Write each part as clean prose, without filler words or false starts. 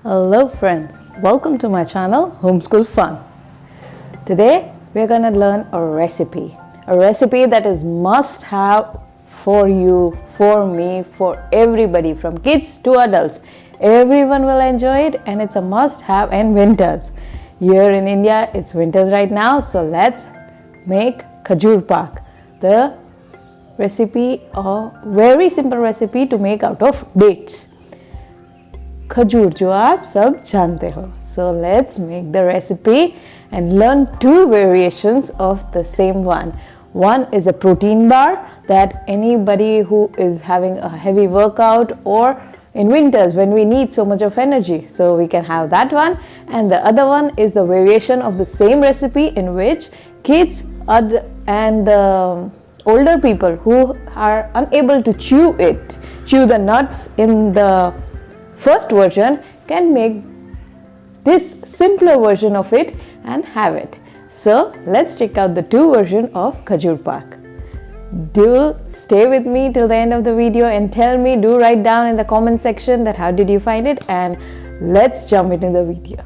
Hello friends, welcome to my channel Homeschool Fun. Today we're gonna learn a recipe that is must have for you, for me, for everybody from kids to adults. Everyone will enjoy it and it's a must have in winters. Here in India it's winters right now, so let's make khajur pak. The recipe, a very simple recipe to make out of dates. खजूर जो आप सब जानते हो. So let's make the recipe and learn two variations of the same one. One is a protein bar that anybody who is having a heavy workout or in winters when we need so much of energy, so we can have that one. And the other one is the variation of the same recipe in which kids and the older people who are unable to chew the nuts in the first version can make this simpler version of it and have it. So let's check out the two versions of khajur pak. Do stay with me till the end of the video and tell me, do write down in the comment section that how did you find it, and let's jump into the video.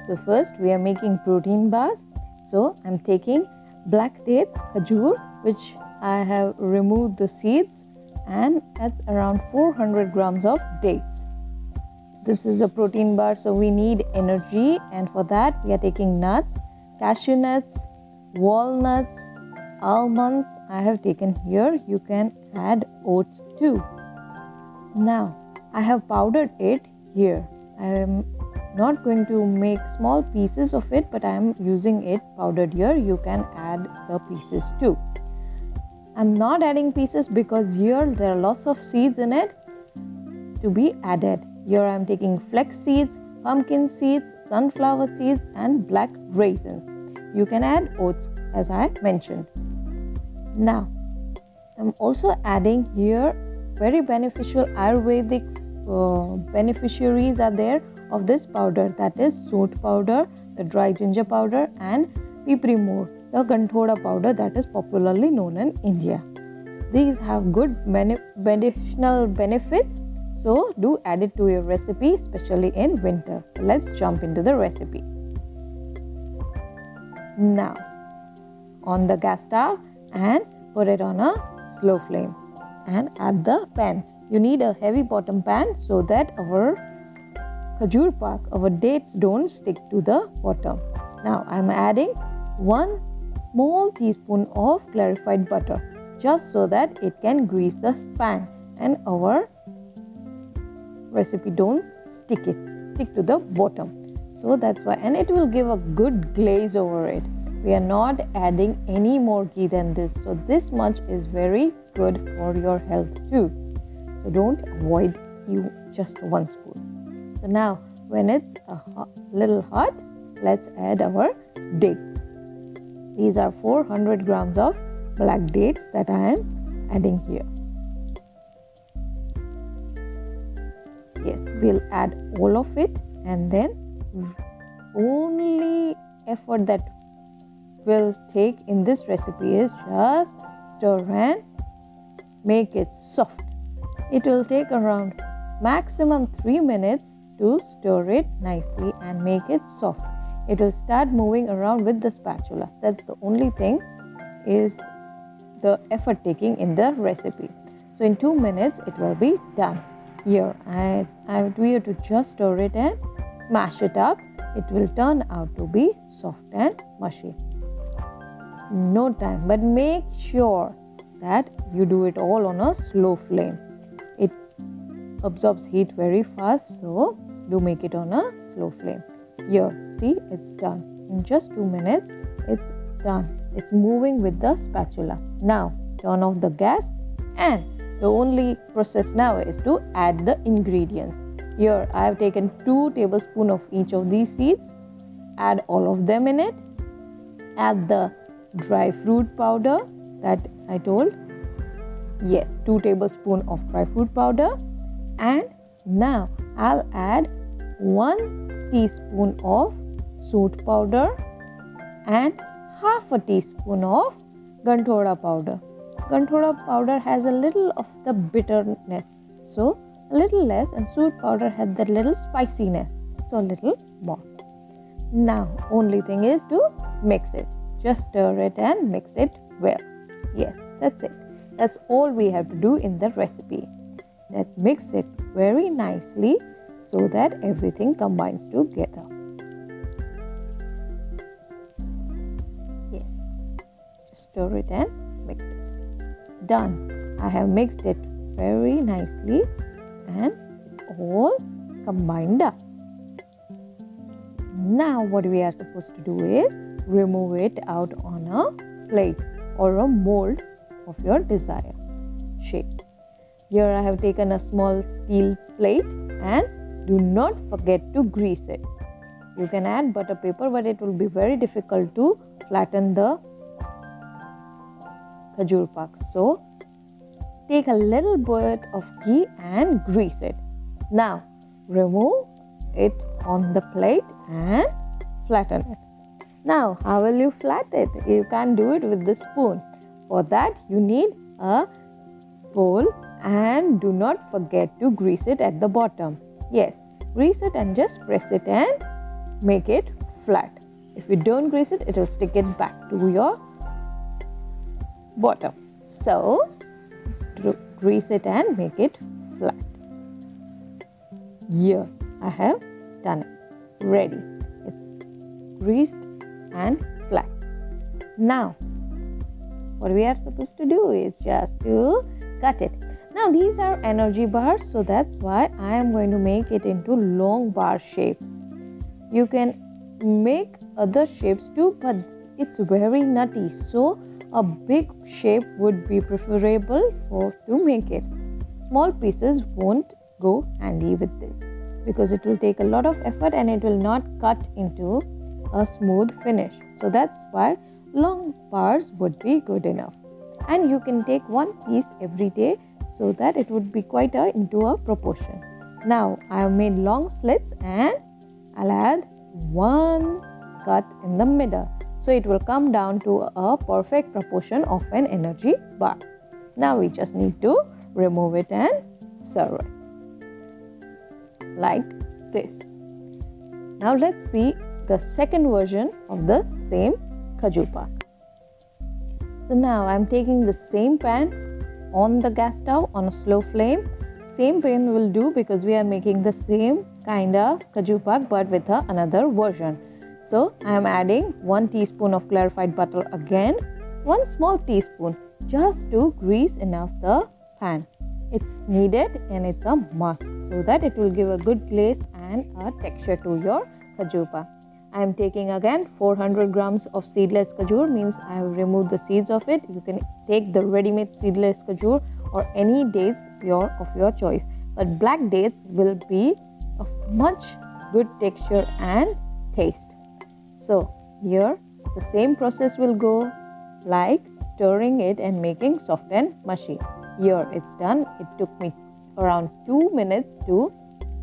So first we are making protein bars. So I'm taking black dates, khajur, which I have removed the seeds, and that's around 400 grams of dates. This is a protein bar, so we need energy, and for that we are taking nuts, cashew nuts, walnuts, almonds I have taken here. You can add oats too. Now I have powdered it here. I am not going to make small pieces of it, but I am using it powdered here. You can add the pieces too. I'm not adding pieces because here there are lots of seeds in it to be added. Here I am taking flax seeds, pumpkin seeds, sunflower seeds and black raisins. You can add oats as I mentioned. Now I'm also adding here very beneficial Ayurvedic beneficiaries are there of this powder, that is soot powder, the dry ginger powder and piprimor, the ganthoda powder that is popularly known in India. These have good medicinal benefits, so do add it to your recipe, especially in winter. So let's jump into the recipe. Now on the gas stove and put it on a slow flame and add the pan. You need a heavy bottom pan so that our khajur pak, our dates don't stick to the bottom. Now I am adding 1 small teaspoon of clarified butter just so that it can grease the pan and our recipe don't stick to the bottom. So that's why, and it will give a good glaze over it. We are not adding any more ghee than this, so this much is very good for your health too. So don't avoid just 1 spoon. So now when it's a little hot, let's add our dates. These are 400 grams of black dates that I am adding here. Yes, we'll add all of it, and then only effort that we'll take in this recipe is just stir and make it soft. It will take around maximum 3 minutes to stir it nicely and make it soft. It will start moving around with the spatula. That's the only thing is the effort taking in the recipe. So in 2 minutes it will be done. Here we have to just stir it and smash it up. It will turn out to be soft and mushy. No time, but make sure that you do it all on a slow flame. It absorbs heat very fast, so do make it on a slow flame. Here, see, it's done. In just 2 minutes, it's done. It's moving with the spatula. Now, turn off the gas, and the only process now is to add the ingredients. Here, I have taken 2 tablespoons of each of these seeds. Add all of them in it. Add the dry fruit powder that I told. Yes, 2 tablespoons of dry fruit powder. And now I'll add 1 teaspoon of soot powder and half a teaspoon of ganthoda powder. Ganthoda powder has a little of the bitterness, so a little less, and sweet powder has that little spiciness, so a little more. Now only thing is to mix it. Just stir it and mix it well. Yes, that's it. That's all we have to do in the recipe. Let's mix it very nicely so that everything combines together. Yes, just stir it and mix it. Done. I have mixed it very nicely and it's all combined up. Now what we are supposed to do is remove it out on a plate or a mold of your desired shape. Here I have taken a small steel plate and do not forget to grease it. You can add butter paper, but it will be very difficult to flatten the khajur pak. So take a little bit of ghee and grease it. Now remove it on the plate and flatten it. Now how will you flatten it? You can't do it with the spoon. For that you need a bowl and do not forget to grease it at the bottom. Yes, grease it and just press it and make it flat. If you don't grease it, it will stick it back to your bottom. So grease it and make it flat. Here I have done it. Ready. It's greased and flat. Now what we are supposed to do is just to cut it. Now these are energy bars, so that's why I am going to make it into long bar shapes. You can make other shapes too, but it's very nutty, so a big shape would be preferable to make it. Small pieces won't go handy with this because it will take a lot of effort and it will not cut into a smooth finish. So that's why long bars would be good enough. And you can take one piece every day so that it would be quite into a proportion. Now I have made long slits and I'll add one cut in the middle. So it will come down to a perfect proportion of an energy bar. Now we just need to remove it and serve it like this. Now let's see the second version of the same khajur pak. So now I am taking the same pan on the gas stove on a slow flame. Same pan will do because we are making the same kind of khajur pak but with another version. So I am adding 1 teaspoon of clarified butter again, 1 small teaspoon, just to grease enough the pan. It's needed and it's a must so that it will give a good glaze and a texture to your khajur pak. I am taking again 400 grams of seedless khajur, means I have removed the seeds of it. You can take the ready-made seedless khajur or any dates of your choice. But black dates will be of much good texture and taste. So here the same process will go, like stirring it and making soft and mushy. Here it's done. It took me around 2 minutes to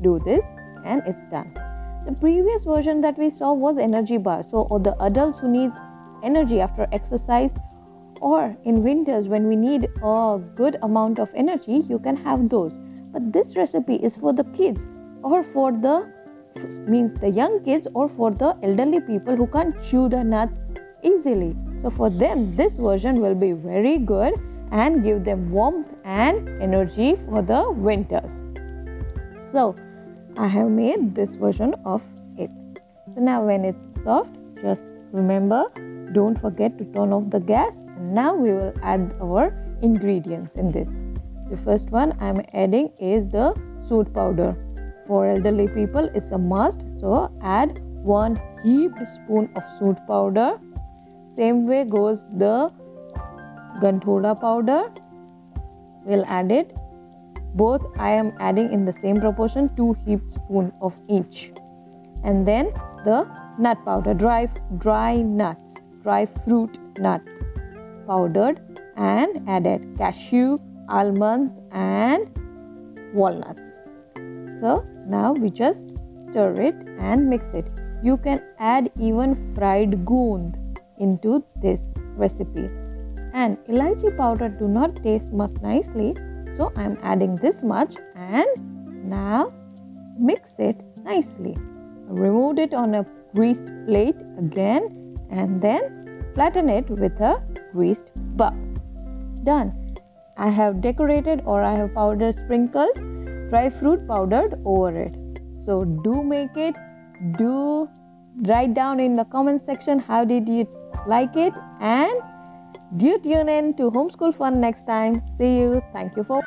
do this and it's done. The previous version that we saw was energy bar. So the adults who needs energy after exercise or in winters when we need a good amount of energy, you can have those. But this recipe is for the kids or for the young kids or for the elderly people who can't chew the nuts easily. So for them this version will be very good and give them warmth and energy for the winters. So I have made this version of it. So now when it's soft, just remember, don't forget to turn off the gas. And now we will add our ingredients in this. The first one I am adding is the soot powder. For elderly people it's a must, so add 1 heaped spoon of soot powder. Same way goes the ganthoda powder. We'll add it. Both I am adding in the same proportion, 2 heaped spoon of each. And then the nut powder, dry nuts, dry fruit nuts powdered and added cashew, almonds and walnuts. So now we just stir it and mix it. You can add even fried goond into this recipe. And elaichi powder do not taste much nicely, so I am adding this much, and now mix it nicely. Remove it on a greased plate again, and then flatten it with a greased bar. Done. I have decorated, or I have powder sprinkled dry fruit powdered over it. So do make it. Do write down in the comment section how did you like it, and do tune in to Homeschool Fun next time. See you. Thank you for